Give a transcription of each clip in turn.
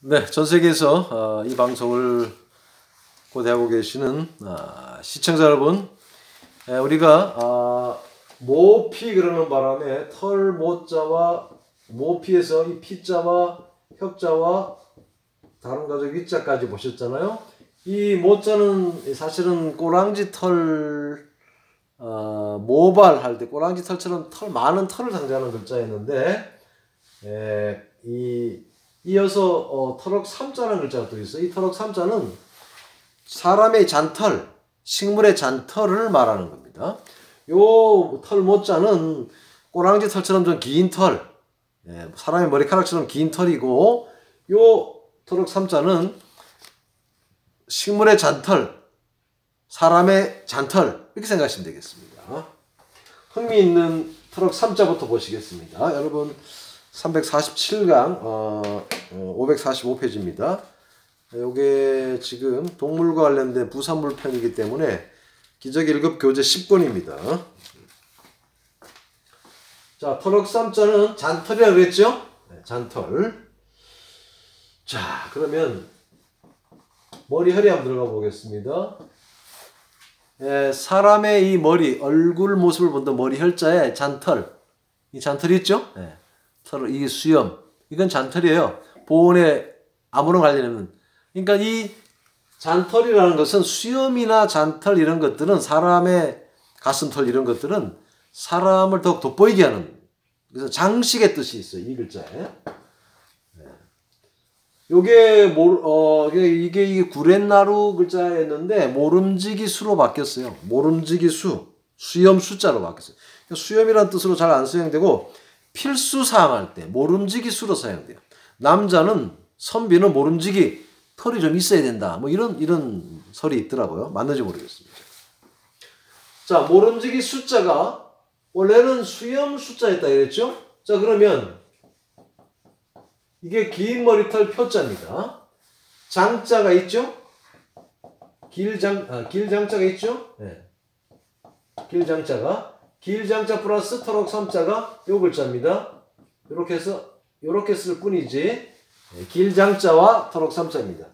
네, 전 세계에서 이 방송을 고대하고 계시는 시청자 여러분, 우리가 모피 그러는 바람에 털 모자와 모피에서 이 피자와 혁자와 다른 가족 위자까지 보셨잖아요. 이 모자는 사실은 꼬랑지 털 모발할 때 꼬랑지 털처럼 많은 털을 상징하는 글자였는데, 이어서 터럭 삼자라는 글자가 또 있어요. 이 터럭 삼자는 사람의 잔털, 식물의 잔털을 말하는 겁니다. 요 털 모자는 꼬랑지 털처럼 좀 긴 털, 사람의 머리카락처럼 긴 털이고, 요 터럭 삼자는 식물의 잔털, 사람의 잔털, 이렇게 생각하시면 되겠습니다. 흥미있는 터럭 삼자부터 보시겠습니다. 여러분 347강 545페이지입니다. 이게 지금 동물과 관련된 부산물 편이기 때문에 기적 1급 교재 10권입니다. 자, 터럭 삼자는 잔털이라고 그랬죠? 네, 잔털. 자, 그러면 머리 혈이 한번 들어가 보겠습니다. 사람의 이 머리, 얼굴 모습을 본다 머리 혈자에 잔털, 이 잔털이 있죠? 네. 털, 이게 수염, 이건 잔털이에요. 보온에 아무런 관련이 없는. 그러니까 이 잔털이라는 것은 수염이나 잔털 이런 것들은 사람의 가슴털 이런 것들은 사람을 더욱 돋보이게 하는, 그래서 장식의 뜻이 있어요. 이 글자에. 이게 구렛나루 글자였는데 모름지기 수로 바뀌었어요. 모름지기 수, 수염 숫자로 바뀌었어요. 수염이라는 뜻으로 잘 안 사용되고 필수 사항할 때 모름지기 수로 사용돼요. 남자는 선비는 모름지기 털이 좀 있어야 된다. 뭐 이런 설이 있더라고요. 맞는지 모르겠습니다. 자, 모름지기 숫자가 원래는 수염 숫자였다 그랬죠? 자, 그러면 이게 긴 머리털 표자입니다. 장자가 있죠? 길장자가 있죠? 네. 길장자 플러스 터럭 삼자가 요 글자입니다. 이렇게 해서 이렇게 쓸 뿐이지 길장자와 터럭 삼자입니다.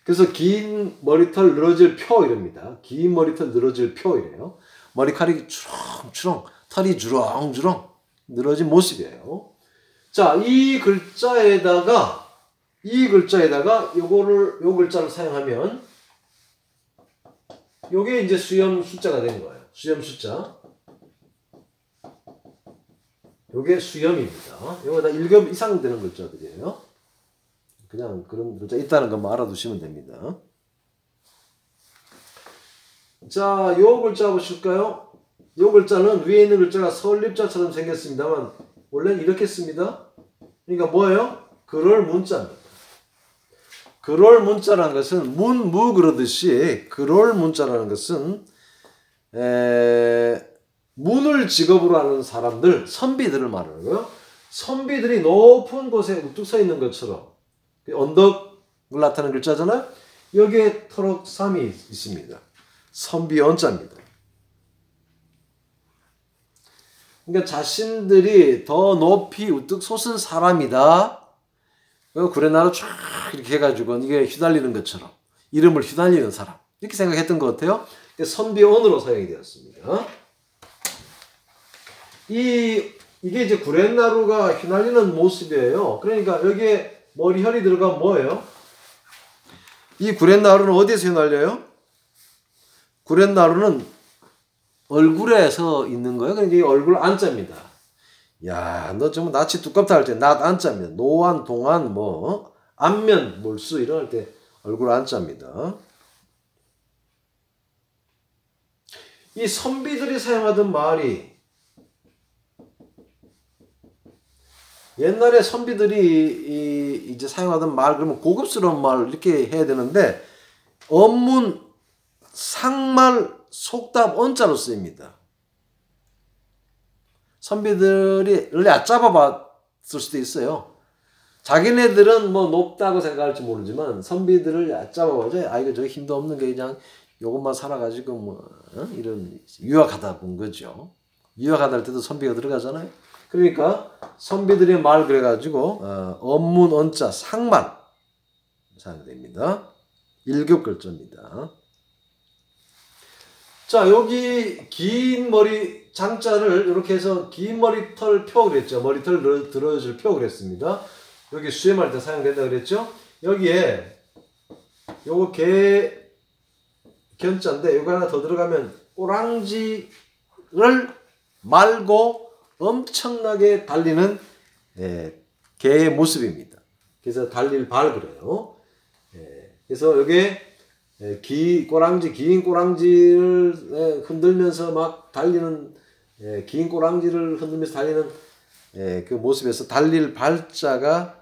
그래서 긴 머리털 늘어질 표 이럽니다. 긴 머리털 늘어질 표 이래요. 머리카락이 주렁주렁, 털이 주렁주렁 늘어진 모습이에요. 자, 이 글자에다가 요 글자를 사용하면 요게 이제 수염 숫자가 된 거예요. 수염 숫자. 요게 수염입니다. 요거 다 1급 이상 되는 글자들이에요. 그냥 그런 글자 있다는 것만 알아두시면 됩니다. 자, 요 글자 보실까요? 요 글자는 위에 있는 글자가 설립자처럼 생겼습니다만 원래는 이렇게 씁니다. 그러니까 뭐예요? 그럴 문자입니다. 그럴 문자라는 것은 문무 그러듯이 그럴 문자라는 것은 문을 직업으로 하는 사람들, 선비들을 말하는 거예요. 선비들이 높은 곳에 우뚝 서 있는 것처럼 언덕을 나타내는 글자잖아요. 여기에 터럭 3이 있습니다. 선비 언자입니다. 그러니까 자신들이 더 높이 우뚝 솟은 사람이다. 구레나루 쫙 이렇게 해가지고 이게 휘날리는 것처럼 이름을 휘날리는 사람 이렇게 생각했던 것 같아요. 선비언으로 사용이 되었습니다. 이게 이제 구렛나루가 휘날리는 모습이에요. 그러니까 여기에 머리혈이 들어가면 뭐예요? 이 구렛나루는 어디에서 휘날려요? 구렛나루는 얼굴에서 있는 거예요. 그러니까 이 얼굴 안자입니다. 야, 너 정말 낯이 두껍다 할 때 낯 안자입니다. 노안, 동안, 뭐 안면, 몰수 이런 할 때 얼굴 안자입니다. 이 선비들이 사용하던 말이 옛날에 선비들이 이제 사용하던 말 그러면 고급스러운 말 이렇게 해야 되는데 언문, 상말, 속담, 언자로 쓰입니다. 선비들이 원래 얕잡아 봤을 수도 있어요. 자기네들은 뭐 높다고 생각할지 모르지만 선비들을 얕잡아 봐서 이거 저기 힘도 없는 게 그냥 요것만 살아가지고 뭐 이런 유학하다 본 거죠. 유학하다 할 때도 선비가 들어가잖아요. 그러니까 선비들의 말 그래가지고 언문 언자 상말 사용됩니다. 1급 글자입니다. 자, 여기 긴 머리 장자를 이렇게 해서 긴 머리털 표 그랬죠. 머리털 들어줄 표 그랬습니다. 여기 수염할 때 사용된다 그랬죠. 여기에 요거 개 견자인데 요거 하나 더 들어가면 꼬랑지를 말고 엄청나게 달리는 개의 모습입니다. 그래서 달릴 발 그래요. 그래서 여기 긴 꼬랑지를 흔들면서 막 달리는 긴 꼬랑지를 흔들면서 달리는 그 모습에서 달릴 발자가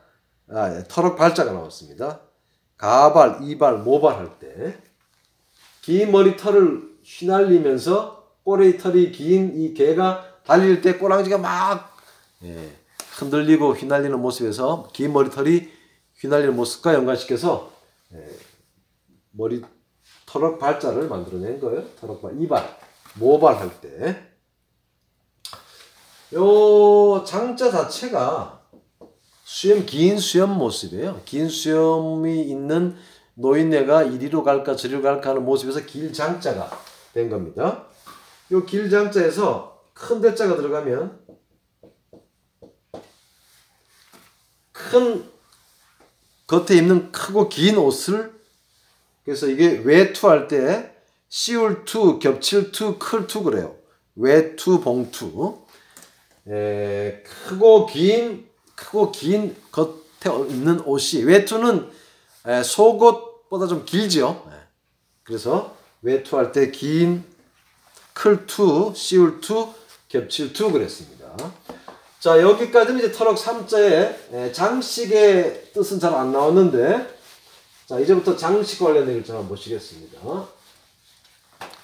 터럭 발자가 나왔습니다. 가발, 이발, 모발 할 때 긴 머리털을 휘날리면서 꼬리 털이 긴 이 개가 달릴 때 꼬랑지가 막 흔들리고 휘날리는 모습에서 긴 머리털이 휘날리는 모습과 연관시켜서 머리 터럭 발자를 만들어낸 거예요. 터럭 발, 이발, 모발 할 때. 요 장자 자체가 긴 수염 모습이에요. 긴 수염이 있는 노인네가 이리로 갈까 저리로 갈까 하는 모습에서 길장자가 된 겁니다. 요 길장자에서 큰 대자가 들어가면 큰 겉에 입는 크고 긴 옷을 그래서 이게 외투할 때 씌울투, 겹칠투, 클투 그래요. 외투, 봉투. 크고 긴 겉에 입는 옷이 외투는 속옷보다 좀 길죠. 그래서 외투할 때 긴 클투, 씌울투, 겹칠투 그랬습니다. 자, 여기까지는 이제 터럭 3자의 장식의 뜻은 잘 안 나왔는데 자, 이제부터 장식 관련된 글자 한번 보시겠습니다.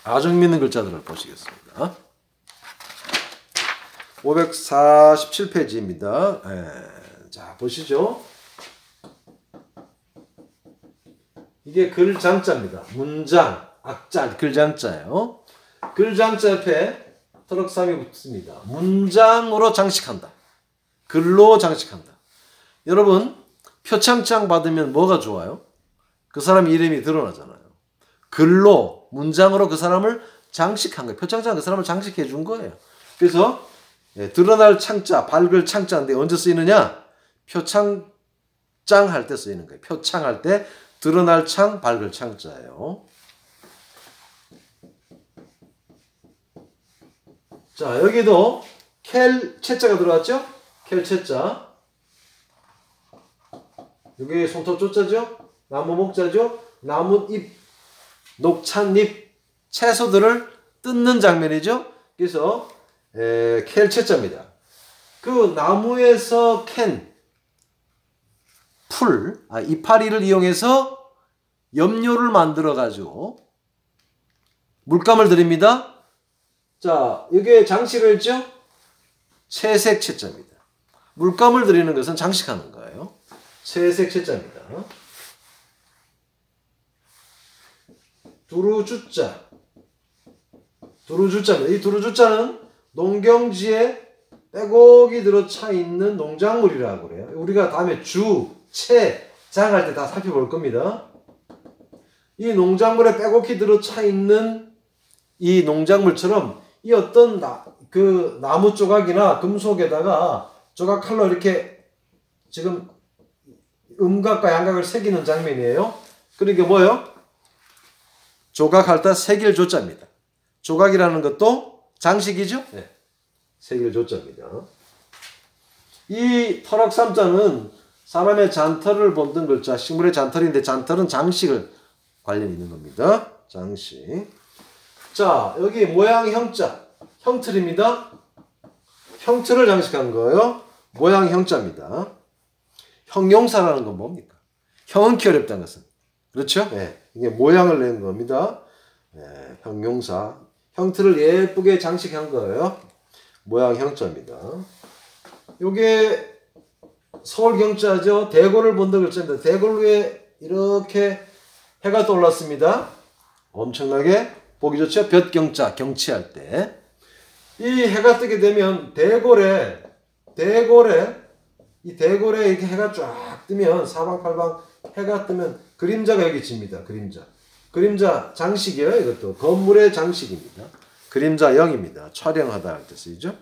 아주 흥미있는 글자들을 보시겠습니다. 547페이지입니다. 자, 보시죠. 이게 글장자입니다. 문장, 악자, 글장자예요. 글장자 옆에 터럭 3이 붙습니다. 문장으로 장식한다. 글로 장식한다. 여러분, 표창장 받으면 뭐가 좋아요? 그 사람 이름이 드러나잖아요. 글로, 문장으로 그 사람을 장식한 거예요. 표창장 그 사람을 장식해 준 거예요. 그래서 드러날 창자, 밝을 창자인데 언제 쓰이느냐? 표창장 할 때 쓰이는 거예요. 표창할 때 드러날 창, 밝을 창자예요. 자, 여기도 켈 채자가 들어왔죠? 켈 채자. 여기 손톱 조자죠? 나무 목자죠? 나뭇잎, 녹찬잎, 채소들을 뜯는 장면이죠? 그래서 켈 채자입니다. 그 나무에서 캔 풀, 이파리를 이용해서 염료를 만들어 가지고 물감을 드립니다. 자, 이게 장식을 했죠? 채색 채자입니다. 물감을 드리는 것은 장식하는 거예요. 채색 채자입니다. 두루주자. 두루주자입니다. 이 두루주자는 농경지에 빼곡이 들어차 있는 농작물이라고 그래요. 우리가 다음에 주, 채, 장 할 때 다 살펴볼 겁니다. 이 농작물에 빼곡히 들어차 있는 이 농작물처럼 이 어떤 그 나무 조각이나 금속에다가 조각 칼로 이렇게 지금 음각과 양각을 새기는 장면이에요. 그러니까 뭐예요? 조각할 때 새길 조자입니다. 조각이라는 것도 장식이죠? 네. 새길 조자입니다. 이 터럭 3자는 사람의 잔털을 본뜬 글자, 식물의 잔털인데 잔털은 장식을 관련이 있는 겁니다. 장식. 자, 여기 모양 형자, 형틀입니다. 형틀을 장식한 거예요. 모양 형자입니다. 형용사라는 건 뭡니까? 형은키 어렵다는 것은. 그렇죠? 네. 이게 모양을 낸 겁니다. 네. 형용사. 형틀을 예쁘게 장식한 거예요. 모양 형자입니다. 요게 서울 경자죠. 대골을 본다 글자입니다. 대골 위에 이렇게 해가 떠올랐습니다. 엄청나게 보기 좋죠. 볕경자, 경치할 때. 이 해가 뜨게 되면 이 대골에 이렇게 해가 쫙 뜨면 사방팔방 해가 뜨면 그림자가 여기 집니다. 그림자 장식이에요. 이것도 건물의 장식입니다. 그림자 0입니다. 촬영하다 할 때 쓰이죠.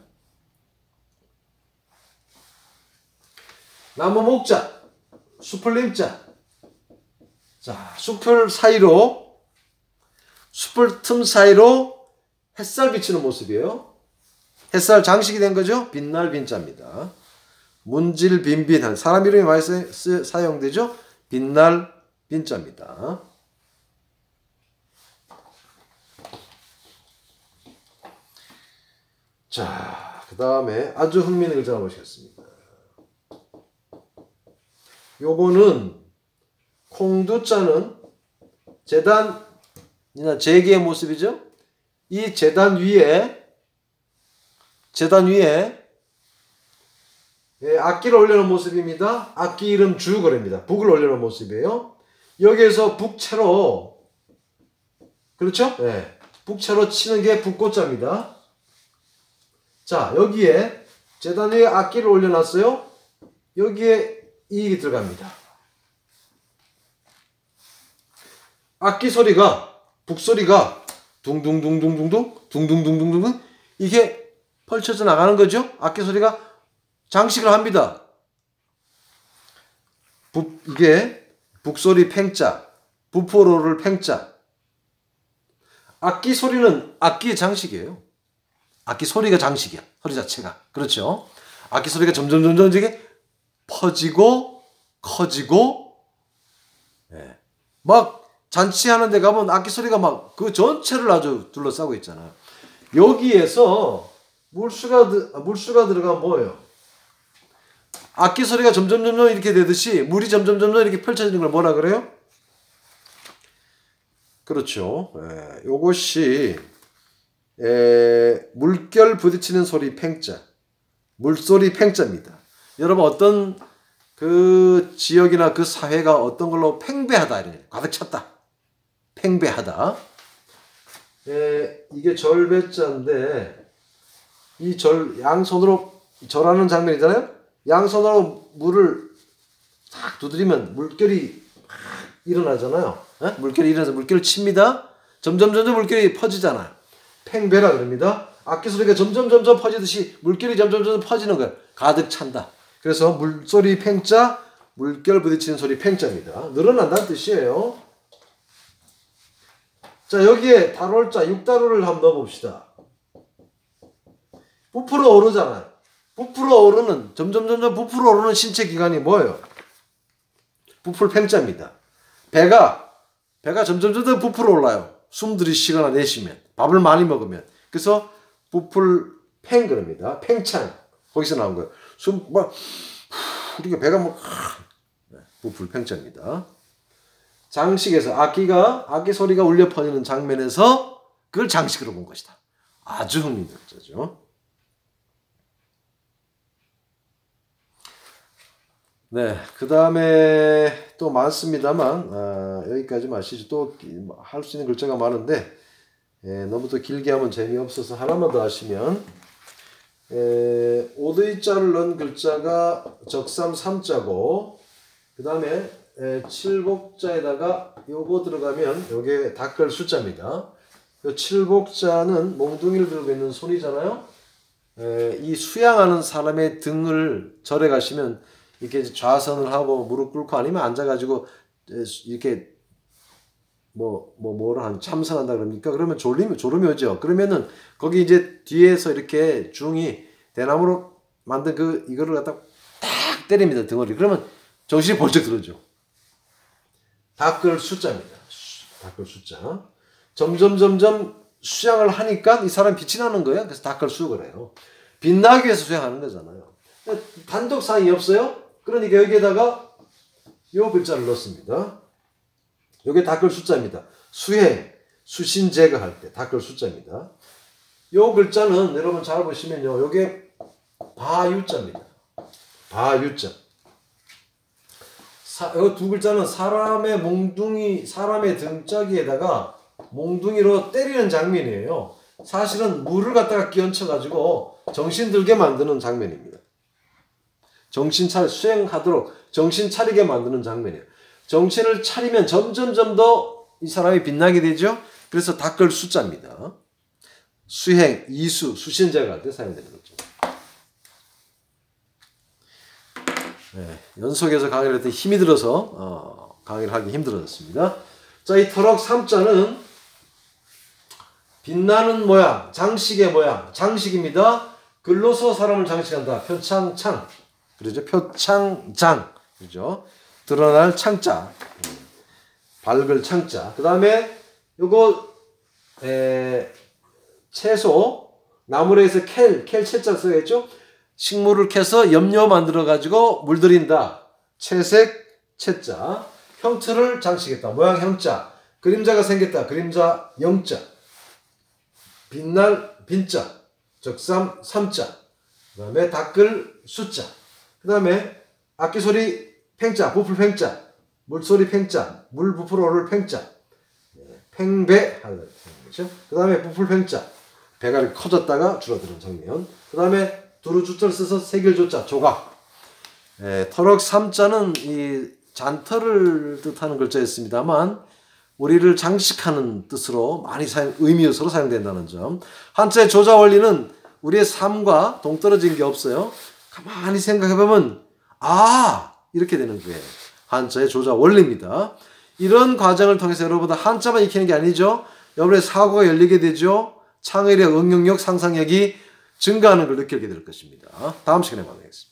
나무 목자, 숲을 님자. 자, 숲을 틈 사이로 햇살 비치는 모습이에요. 햇살 장식이 된 거죠. 빛날 빈자입니다. 문질 빈빈한 사람 이름이 많이 사용되죠. 빛날 빈자입니다. 자, 그 다음에 아주 흥미있는 글자 보시겠습니다. 요거는 콩두자는 재단이나 제기의 모습이죠. 이 재단 위에 악기를 올려놓은 모습입니다. 악기 이름 주거래입니다. 북을 올려놓은 모습이에요. 여기에서 북채로, 그렇죠? 네. 북채로 치는 게 북고자입니다. 자, 여기에 재단 위에 악기를 올려놨어요. 여기에 이익이 들어갑니다. 악기 소리가, 북소리가 둥둥둥둥둥둥 이게 펼쳐져 나가는 거죠. 악기 소리가 장식을 합니다. 이게 북소리 팽자, 부포로를 팽자. 악기 소리는 악기의 장식이에요. 악기 소리가 장식이야. 소리 자체가. 그렇죠. 악기 소리가 점점 이게 퍼지고 커지고, 예. 막 잔치하는 데 가면 악기 소리가 막 그 전체를 아주 둘러싸고 있잖아요. 여기에서 물수가 들어가면 뭐예요? 악기 소리가 점점 이렇게 되듯이 물이 점점 이렇게 펼쳐지는 걸 뭐라 그래요? 그렇죠. 예, 요것이 물결 부딪히는 소리 팽자, 물소리 팽자입니다. 여러분 어떤 그 지역이나 그 사회가 어떤 걸로 팽배하다, 이런 가득 찼다, 팽배하다. 이게 절배자인데 이 양손으로 절하는 장면이잖아요. 양손으로 물을 탁 두드리면 물결이 일어나잖아요. 에? 물결이 일어나서 물결을 칩니다. 점점 물결이 퍼지잖아요. 팽배라 그럽니다. 악기 소리가 점점 퍼지듯이 물결이 점점 퍼지는 거예요. 가득 찬다. 그래서 물소리 팽자, 물결 부딪히는 소리 팽자입니다. 늘어난다는 뜻이에요. 자, 여기에 다롤자, 육다로를 한번 넣어봅시다. 부풀어 오르잖아요. 부풀어 오르는, 점점 부풀어 오르는 신체 기관이 뭐예요? 부풀 팽자입니다. 배가 점점 부풀어 올라요. 숨 들이쉬거나 내쉬면, 밥을 많이 먹으면. 그래서 부풀 팽 그럽니다. 팽창. 거기서 나온 거예요. 이렇게 배가 부풀 팽자입니다. 장식에서 악기 소리가 울려 퍼지는 장면에서 그걸 장식으로 본 것이다. 아주 흥미있는 글자죠. 네, 그 다음에 또 많습니다만 여기까지 마시죠. 또 할 수 있는 글자가 많은데 너무 또 길게 하면 재미없어서 하나만 더 하시면 오드이자를 넣은 글자가 적삼 3자고 그 다음에 칠복자에다가 요거 들어가면 요게 닦을 숫자입니다. 요 칠복자는 몽둥이를 들고 있는 손이잖아요. 이 수양하는 사람의 등을 절에 가시면 이렇게 좌선을 하고 무릎 꿇고 아니면 앉아가지고 이렇게 뭐를 한 참선한다 그럽니까? 그러면 졸음이 오죠. 그러면은 거기 이제 뒤에서 이렇게 중이 대나무로 만든 이거를 갖다 딱 때립니다. 등어리. 그러면 정신이 번쩍 들어죠. 닦을 숫자입니다. 닦을 숫자. 점점 수양을 하니까 이 사람 빛이 나는 거예요. 그래서 닦을 수를 해요. 빛나기 위해서 수양하는 거잖아요. 단독사항이 없어요. 그러니까 여기에다가 요 글자를 넣습니다. 요게 닦을 숫자입니다. 수신 제거할 때 닦을 숫자입니다. 요 글자는 여러분 잘 보시면요. 요게 바유자입니다. 바유자. 요 두 글자는 사람의 등짝에다가 몽둥이로 때리는 장면이에요. 사실은 물을 갖다가 끼얹혀가지고 정신 들게 만드는 장면입니다. 수행하도록 정신 차리게 만드는 장면이에요. 정신을 차리면 점점점 더 이 사람이 빛나게 되죠. 그래서 닦을 숫자입니다. 수행, 이수, 수신제가 할 때 사용되는 거죠. 네, 연속해서 강의를 했더니 힘이 들어서 강의를 하기 힘들어졌습니다. 자, 이 터럭 3자는 빛나는 모양, 장식의 모양, 장식입니다. 글로서 사람을 장식한다. 표창창. 그러죠? 표창장. 그죠? 드러날 창자. 밝을 창자. 그 다음에 요거 채소, 나무에서 캘 채자 써야겠죠? 식물을 캐서 염료 만들어 가지고 물들인다. 채색 채자. 형태를 장식했다. 모양 형자. 그림자가 생겼다. 그림자 영자. 빛날 빈자. 적삼 삼자. 그 다음에 닦을 숫자. 그 다음에 악기소리 팽자. 부풀 팽자. 물소리 팽자. 물 부풀 오를 팽자. 팽배 하는 거죠. 그 다음에 부풀 팽자. 배가 이렇게 커졌다가 줄어드는 장면. 그 다음에 두루 주자를 써서 세길 조자. 조각. 터럭 3자는 이 잔터를 뜻하는 글자였습니다만 우리를 장식하는 뜻으로 많이 의미요소로 사용된다는 점. 한자의 조자 원리는 우리의 삶과 동떨어진 게 없어요. 가만히 생각해보면 이렇게 되는 거예요. 한자의 조자 원리입니다. 이런 과정을 통해서 여러분들 한자만 익히는 게 아니죠. 여러분의 사고가 열리게 되죠. 창의력, 응용력, 상상력이 증가하는 걸 느끼게 될 것입니다. 다음 시간에 만나겠습니다.